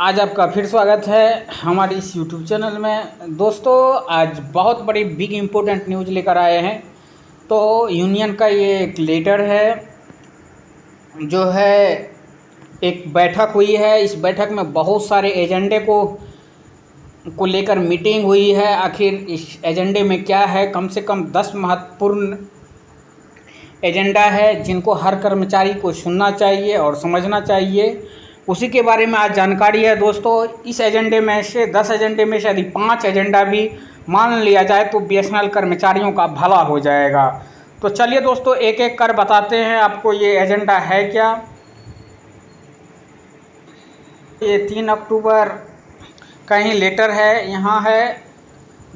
आज आपका फिर स्वागत है हमारे इस YouTube चैनल में। दोस्तों आज बहुत बड़ी बिग इम्पोर्टेंट न्यूज़ लेकर आए हैं। तो यूनियन का ये एक लेटर है, जो है एक बैठक हुई है। इस बैठक में बहुत सारे एजेंडे को लेकर मीटिंग हुई है। आखिर इस एजेंडे में क्या है? कम से कम 10 महत्वपूर्ण एजेंडा है जिनको हर कर्मचारी को सुनना चाहिए और समझना चाहिए। उसी के बारे में आज जानकारी है दोस्तों। इस एजेंडे में से 10 एजेंडे में से यदि 5 एजेंडा भी मान लिया जाए तो बीएसएनएल कर्मचारियों का भला हो जाएगा। तो चलिए दोस्तों एक एक कर बताते हैं आपको ये एजेंडा है क्या। ये 3 अक्टूबर का ही लेटर है। यहाँ है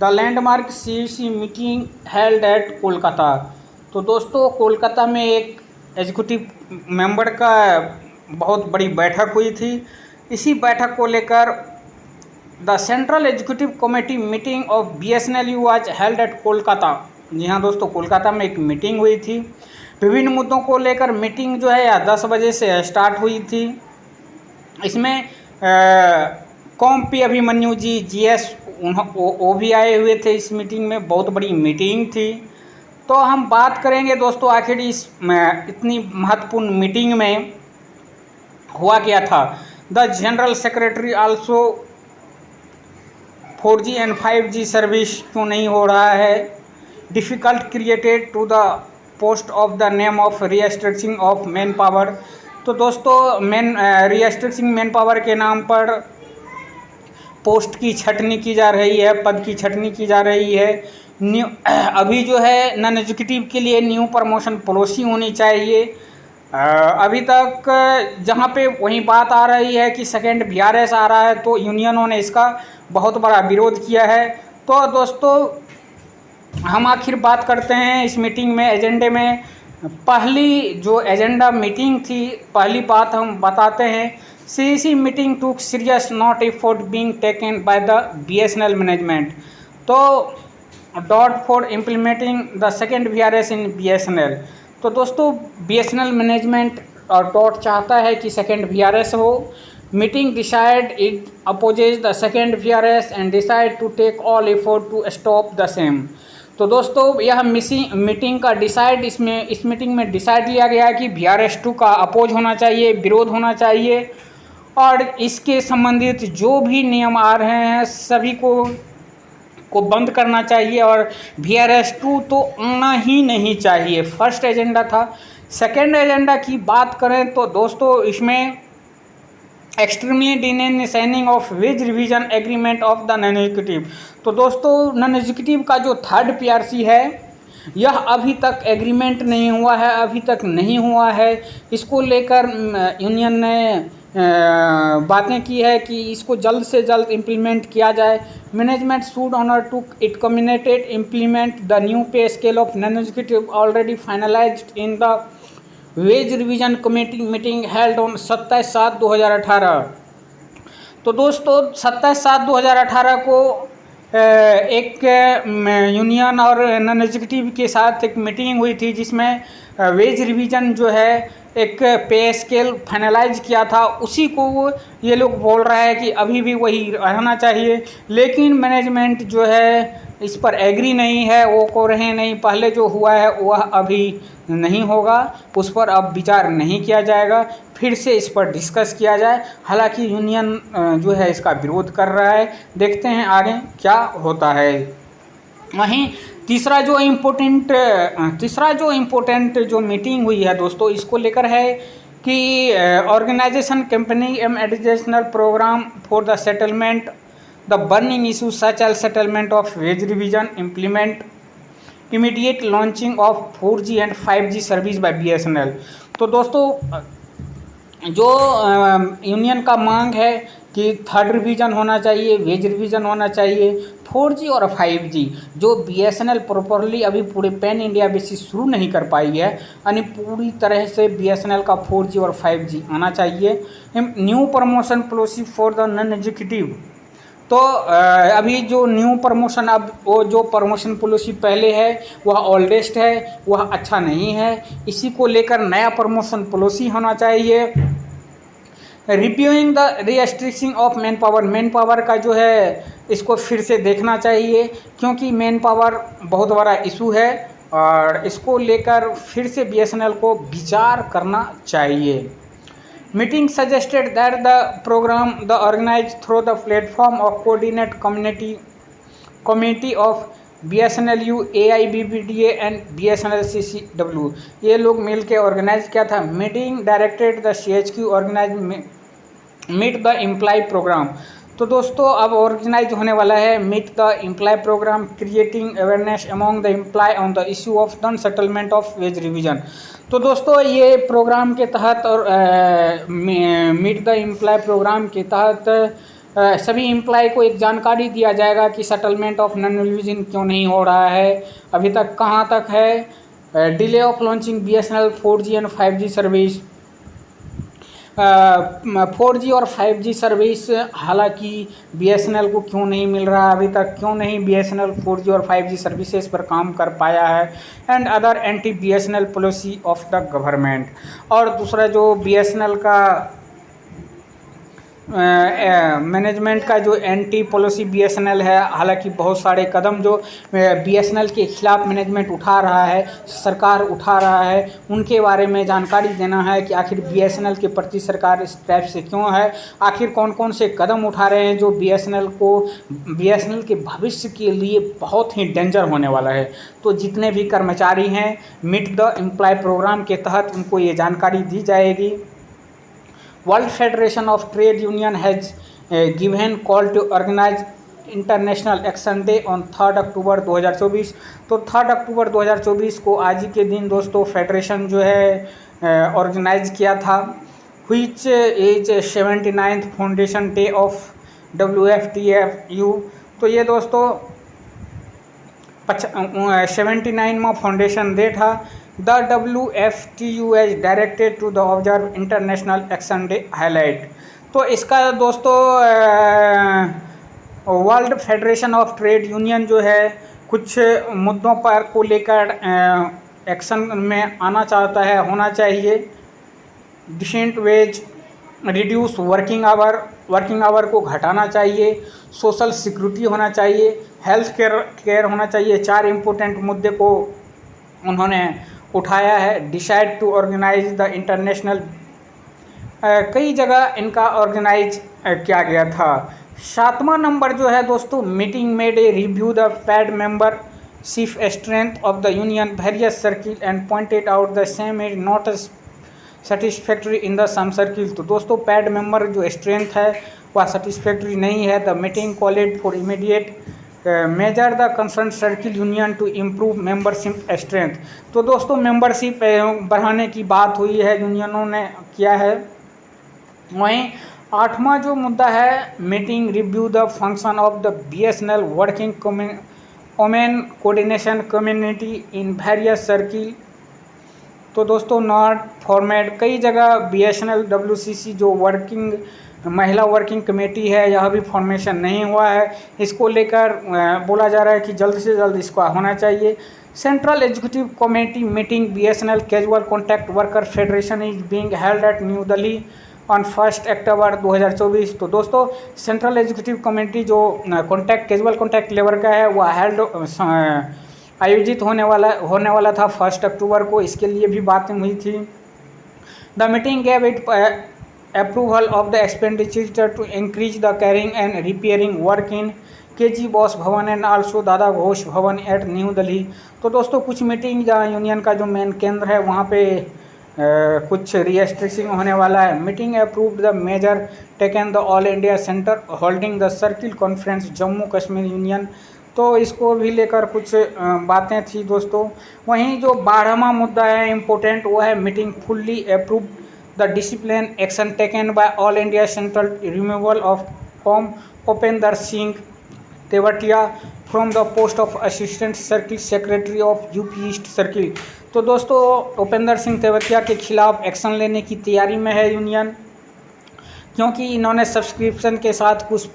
the landmark CEC meeting held at Kolkata. तो दोस्तों कोलकाता में एक एग्जीक्यूटिव मेंबर का बहुत बड़ी बैठक हुई थी। इसी बैठक को लेकर the central executive committee meeting of BSNL was held at Kolkata. जी हाँ दोस्तों, कोलकाता में एक मीटिंग हुई थी। विभिन्न मुद्दों को लेकर मीटिंग जो है या 10 बजे से स्टार्ट हुई थी। इसमें कॉम पी अभिमन्यु जी जीएस वो भी आए हुए थे। इस मीटिंग में बहुत बड़ी मीटिंग थी। तो हम बात करेंगे दोस्तों आखिर इस इतनी महत्वपूर्ण मीटिंग में हुआ क्या था। The general secretary also 4G and 5G service क्यों नहीं हो रहा है। Difficult created to the post of the name of restructuring of man power. तो दोस्तों रीस्ट्रक्चरिंग मैन पावर के नाम पर पोस्ट की छटनी की जा रही है, पद की छटनी की जा रही है। अभी जो है नॉन एग्जीक्यूटिव के लिए न्यू प्रमोशन पॉलिसी होनी चाहिए। अभी तक जहाँ पे वही बात आ रही है कि सेकेंड VRS आ रहा है, तो यूनियनों ने इसका बहुत बड़ा विरोध किया है। तो दोस्तों हम आखिर बात करते हैं इस मीटिंग में एजेंडे में। पहली जो एजेंडा मीटिंग थी, पहली बात हम बताते हैं। CEC meeting took serious note effort being taken by the BSNL management. तो DoT for implementing the second VRS in BSNL। तो दोस्तों BSNL मैनेजमेंट और डॉट चाहता है कि सेकेंड VRS हो। Meeting decide it opposes the second VRS and decide to take all effort to stop the same. तो दोस्तों यह मीटिंग का डिसाइड इस मीटिंग में डिसाइड लिया गया है कि VRS 2 का अपोज होना चाहिए, विरोध होना चाहिए और इसके संबंधित जो भी नियम आ रहे हैं सभी को बंद करना चाहिए और VRS 2 तो आना ही नहीं चाहिए। फर्स्ट एजेंडा था। सेकेंड एजेंडा की बात करें तो दोस्तों इसमें extremely deny signing of wage revision agreement of the non executive. तो दोस्तों नॉन एग्जीक्यूटिव का जो थर्ड PRC है यह अभी तक एग्रीमेंट नहीं हुआ है, अभी तक नहीं हुआ है। इसको लेकर यूनियन ने बातें की है कि इसको जल्द से जल्द इम्प्लीमेंट किया जाए। Management should honour to it communicate implement the new pay scale of non executive already finalised in the wage revision committee meeting held on 27/7/2018। तो दोस्तों 27/7/2018 को एक यूनियन और नॉन एग्जीक्यूटिव के साथ एक मीटिंग हुई थी जिसमें वेज रिवीजन जो है एक पे स्केल फाइनलाइज किया था। उसी को ये लोग बोल रहे हैं कि अभी भी वही रहना चाहिए, लेकिन मैनेजमेंट जो है इस पर एग्री नहीं है। वो को रहे नहीं, पहले जो हुआ है वह अभी नहीं होगा, उस पर अब विचार नहीं किया जाएगा, फिर से इस पर डिस्कस किया जाए। हालांकि यूनियन जो है इसका विरोध कर रहा है। देखते हैं आगे क्या होता है। वहीं तीसरा जो इम्पोर्टेंट जो मीटिंग हुई है दोस्तों, इसको लेकर है कि organisation company additional programme for the settlement the burning issue such as settlement of wage revision, implement immediate launching of 4G and 5G service by BSNL। तो दोस्तों जो यूनियन का मांग है कि थर्ड रिवीजन होना चाहिए, वेज रिवीजन होना चाहिए, 4G और 5G जो BSNL प्रॉपरली अभी पूरे पैन इंडिया बेसिस शुरू नहीं कर पाई है, यानी पूरी तरह से BSNL का 4G और 5G आना चाहिए। New promotion policy for the non executive. तो अभी जो न्यू प्रमोशन, अब वो जो प्रमोशन पॉलिसी पहले है वह ओल्डेस्ट है, वह अच्छा नहीं है। इसी को लेकर नया प्रमोशन पॉलिसी होना चाहिए। Reviewing the restriction of man power का जो है इसको फिर से देखना चाहिए, क्योंकि मैन पावर बहुत बड़ा इशू है और इसको लेकर फिर से बीएसएनएल को विचार करना चाहिए। Meeting suggested that the programme the organise through the platform of coordinate community of BSNLU, AIBBDA and BSNL CCW, ये लोग मिल के ऑर्गेनाइज किया था। Meeting directed the CHQ organise meet the employ programme. तो दोस्तों अब ऑर्गेनाइज होने वाला है meet the employ programme, creating awareness among the employ on the issue of non settlement of wage revision. तो दोस्तों ये प्रोग्राम के तहत और मीट द एम्प्लॉय प्रोग्राम के तहत सभी एम्प्लॉय को एक जानकारी दिया जाएगा कि सेटलमेंट ऑफ नॉन रिवीजन क्यों नहीं हो रहा है, अभी तक कहाँ तक है। Delay of launching BSNL 4G and 5G service, 4G और 5G सर्विस हालांकि BSNL को क्यों नहीं मिल रहा, अभी तक क्यों नहीं BSNL 4G और 5G सर्विसेज पर काम कर पाया है। And other anti BSNL policy of the government. और दूसरा जो BSNL का मैनेजमेंट का जो एंटी पॉलिसी BSNL है, हालांकि बहुत सारे कदम जो BSNL के खिलाफ मैनेजमेंट उठा रहा है, सरकार उठा रहा है, उनके बारे में जानकारी देना है कि आखिर BSNL के प्रति सरकार इस टाइप से क्यों है, आखिर कौन कौन से कदम उठा रहे हैं जो BSNL के भविष्य के लिए बहुत ही डेंजर होने वाला है। तो जितने भी कर्मचारी हैं मीट द एम्प्लॉय प्रोग्राम के तहत उनको ये जानकारी दी जाएगी। World federation of trade union has given call to organise international action day on 3 October 2024। तो 3 अक्टूबर 2024 को आज ही के दिन दोस्तों फेडरेशन जो है ऑर्गेनाइज किया था, which is 79th foundation day of WFTFU। तो ये दोस्तों 79वां फाउंडेशन डे था। The WFTU as directed to the observe international action day highlight. तो इसका दोस्तों world federation of trade union जो है कुछ मुद्दों पर को लेकर एक्शन में आना चाहता है, होना चाहिए। Decent wage, reduce working hour को घटाना चाहिए, सोशल सिक्योरिटी होना चाहिए, हेल्थ केयर होना चाहिए। 4 इम्पोर्टेंट मुद्दे को उन्होंने उठाया है। Decide to organise the international, कई जगह इनका ऑर्गेनाइज किया गया था। 7वां नंबर जो है दोस्तों, meeting made a review the paid membership strength of the union various circle and pointed out the same is not satisfactory in the some circle. तो दोस्तों पैड मेंबर जो स्ट्रेंथ है वह सेटिस्फैक्ट्री नहीं है। The meeting called for immediate measure the concern circle union to improve membership strength. तो दोस्तों membership बढ़ाने की बात हुई है, यूनियनों ने किया है। वहीं 8वां जो मुद्दा है, meeting review the function of the BSNL working women coordination community in various circle. तो दोस्तों नॉट फॉर्मेट, कई जगह BSNL WCC जो महिला वर्किंग कमेटी है यह भी फॉर्मेशन नहीं हुआ है। इसको लेकर बोला जा रहा है कि जल्द से जल्द इसका होना चाहिए। Central executive committee meeting BSNL casual contact worker federation is being held at new Delhi on 1 अक्टूबर 2024। तो दोस्तों सेंट्रल एग्जीक्यूटिव कमेटी जो कैजुअल कॉन्टैक्ट लेबर का है वह आयोजित होने वाला था 1 अक्टूबर को, इसके लिए भी बातें हुई थी। The meeting gave it approval of the expenditure to increase the carrying and repairing work in KG Bose भवन एंड आल्सो दादा घोष भवन एट न्यू दिल्ली। तो दोस्तों कुछ मीटिंग जहाँ यूनियन का जो मेन केंद्र है वहाँ पे कुछ रीस्ट्रिक्शन होने वाला है। Meeting approved the major taken the all India centre holding the circle conference Jammu Kashmir union. तो इसको भी लेकर कुछ बातें थी दोस्तों। वहीं जो 12वां मुद्दा है इम्पोर्टेंट, वो है meeting fully approved the discipline action taken by all India central removal of from Upendra Singh Tewatia from the post of assistant circle secretary of UP east circle. तो दोस्तों उपेंद्र सिंह तेवतिया के खिलाफ एक्शन लेने की तैयारी में है यूनियन, क्योंकि इन्होंने सब्सक्रिप्शन के साथ कुछ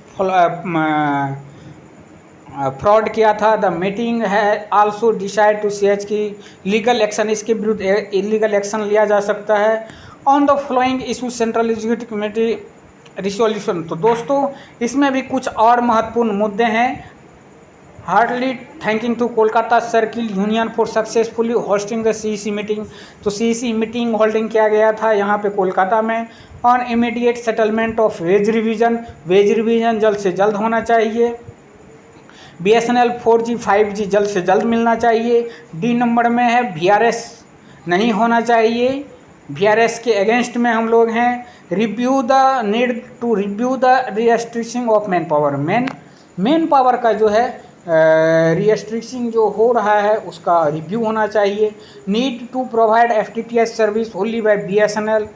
फ्रॉड किया था। The meeting has also decide to सीएच की लीगल एक्शन, इसके विरुद्ध इलीगल एक्शन लिया जा सकता है। On the flowing issue central executive committee resolution. तो दोस्तों इसमें भी कुछ और महत्वपूर्ण मुद्दे हैं। Heartly thanking to Kolkata circle union for successfully hosting the CEC meeting. तो सीईसी मीटिंग होल्डिंग किया गया था यहाँ पे कोलकाता में। On immediate settlement of wage revision जल्द से जल्द होना चाहिए। BSNL 4G 5G जल्द से जल्द मिलना चाहिए। डी नंबर में है VRS नहीं होना चाहिए, VRS के अगेंस्ट में हम लोग हैं। Review the need to review the restriction of man power. Man power का जो है रिस्ट्रिक्शन जो हो रहा है उसका रिव्यू होना चाहिए। Need to provide FTTH service only by BSNL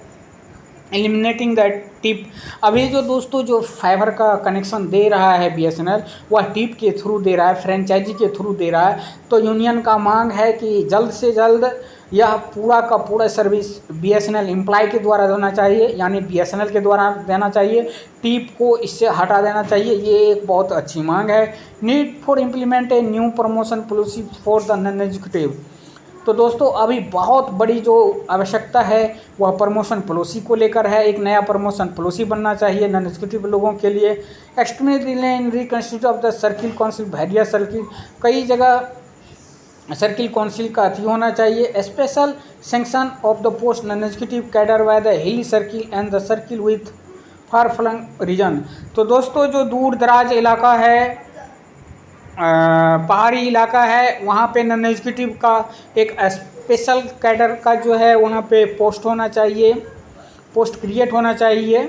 eliminating the tip. अभी जो दोस्तों जो फाइबर का कनेक्शन दे रहा है BSNL वह टिप के थ्रू दे रहा है, फ्रेंचाइजी के थ्रू दे रहा है। तो यूनियन का मांग है कि जल्द से जल्द यह पूरा का पूरा सर्विस BSNL एम्प्लॉय के द्वारा देना चाहिए, यानी BSNL के द्वारा देना चाहिए। टिप को इससे हटा देना चाहिए, ये एक बहुत अच्छी मांग है। Need for implement a new promotion policy for the non executive. तो दोस्तों अभी बहुत बड़ी जो आवश्यकता है वह प्रमोशन पॉलिसी को लेकर है। एक नया प्रमोशन पॉलिसी बनना चाहिए नॉन एग्जीक्यूटिव लोगों के लिए। Extremely reconstitute of the circle council various circle, कई जगह सर्किल काउंसिल का अति होना चाहिए। Special sanction of the post non executive cadre by the hilly circle and the circle with far flung region. तो दोस्तों जो दूर दराज इलाका है, पहाड़ी इलाका है, वहाँ पे नॉन एग्जीक्यूटिव का एक स्पेशल कैडर का जो है वहाँ पे पोस्ट होना चाहिए, पोस्ट क्रिएट होना चाहिए,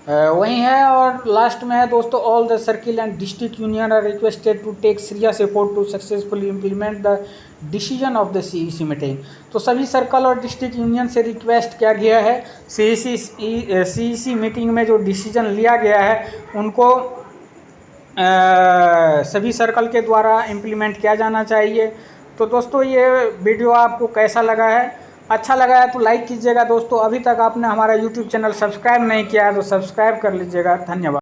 वही है। और लास्ट में है दोस्तों, all the circle and district union are requested to take serious effort to successfully implement the decision of the CEC meeting. तो सभी सर्कल और डिस्ट्रिक्ट यूनियन से रिक्वेस्ट किया गया है सीईसी मीटिंग में जो डिसीजन लिया गया है उनको सभी सर्कल के द्वारा इम्प्लीमेंट किया जाना चाहिए। तो दोस्तों ये वीडियो आपको कैसा लगा है? अच्छा लगा है तो लाइक कीजिएगा दोस्तों। अभी तक आपने हमारा YouTube चैनल सब्सक्राइब नहीं किया है तो सब्सक्राइब कर लीजिएगा। धन्यवाद।